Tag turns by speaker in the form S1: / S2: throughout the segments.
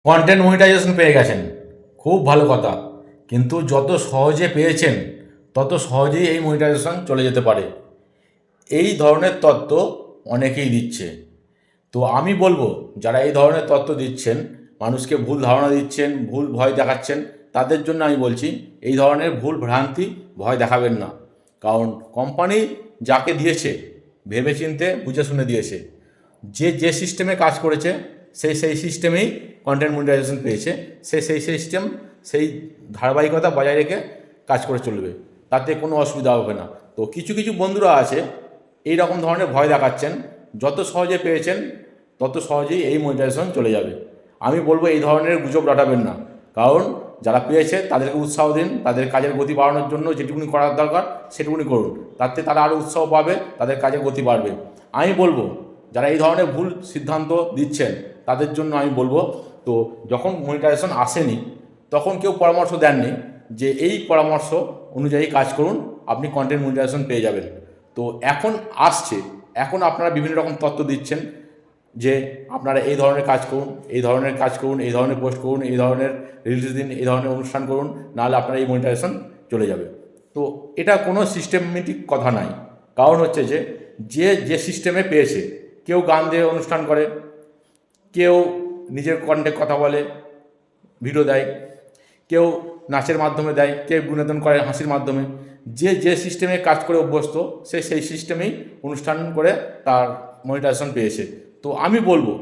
S1: Content monetization পেয়ে গেছেন, খুব ভালো কথা। কিন্তু যত সহজে পেয়েছেন তত সহজেই এই মনিটাইজেশন চলে যেতে পারে। এই ধরনের তথ্য অনেকেই দিচ্ছে। তো আমি বলবো, যারা এই ধরনের তথ্য দিচ্ছেন, মানুষকে ভুল ধারণা দিচ্ছেন, ভুল ভয় দেখাচ্ছেন, তাদের জন্য আমি বলছি এই ধরনের ভুল ভ্রান্তি ভয় দেখাবেন না। কারণ কোম্পানি যাকে দিয়েছে ভেবেচিন্তে বুঝে শুনে দিয়েছে। যে যে সিস্টেমে কাজ করেছে সেই সিস্টেমেই কন্টেন্ট মনিটাইজেশন পেয়েছে। সেই সিস্টেম, সেই ধারাবাহিকতা বজায় রেখে কাজ করে চলবে, তাতে কোনো অসুবিধা হবে না। তো কিছু কিছু বন্ধুরা আছে এই রকম ধরনের ভয় দেখাচ্ছেন, যত সহজে পেয়েছেন তত সহজেই এই মনিটাইজেশন চলে যাবে। আমি বলবো এই ধরনের গুজব রটাবেন না। কারণ যারা পেয়েছে তাদেরকে উৎসাহ দিন, তাদের কাজের গতি বাড়ানোর জন্য যেটুকুনি করার দরকার সেটুকুনি করুন, তাতে তারা আরও উৎসাহ পাবে, তাদের কাজের গতি বাড়বে। আমি বলবো যারা এই ধরনের ভুল সিদ্ধান্ত দিচ্ছেন তাদের জন্য আমি বলবো, তো যখন মনিটাইজেশন আসেনি তখন কেউ পরামর্শ দেননি যে এই পরামর্শ অনুযায়ী কাজ করুন, আপনি কন্টেন্ট মনিটাইজেশন পেয়ে যাবেন। তো এখন আসছে, এখন আপনারা বিভিন্ন রকম তথ্য দিচ্ছেন যে আপনারা এই ধরনের কাজ করুন, এই ধরনের কাজ করুন, এই ধরনের পোস্ট করুন, এই ধরনের রিলিজ দিন, এই ধরনের অনুষ্ঠান করুন, নাহলে আপনার এই মনিটাইজেশন চলে যাবে। তো এটা কোনো সিস্টেমেটিক কথা নাই। কারণ হচ্ছে যে যে যে সিস্টেমে পেয়েছে, কেউ গান দিয়ে অনুষ্ঠান করে, কেউ নিজের কণ্ঠে কথা বলে, ভিডিও দেয়, কেউ নাচের মাধ্যমে দেয়, কেউ বিনোদন করে হাসির মাধ্যমে। যে যে সিস্টেমে কাজ করে অভ্যস্ত সে সেই সিস্টেমেই অনুষ্ঠান করে তার মনিটাইজেশন পেয়েছে। তো আমি বলবো,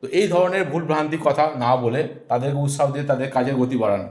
S1: তো এই ধরনের ভুল ভ্রান্তি কথা না বলে তাদেরকে উৎসাহ দিয়ে তাদের কাজের গতি বাড়ান।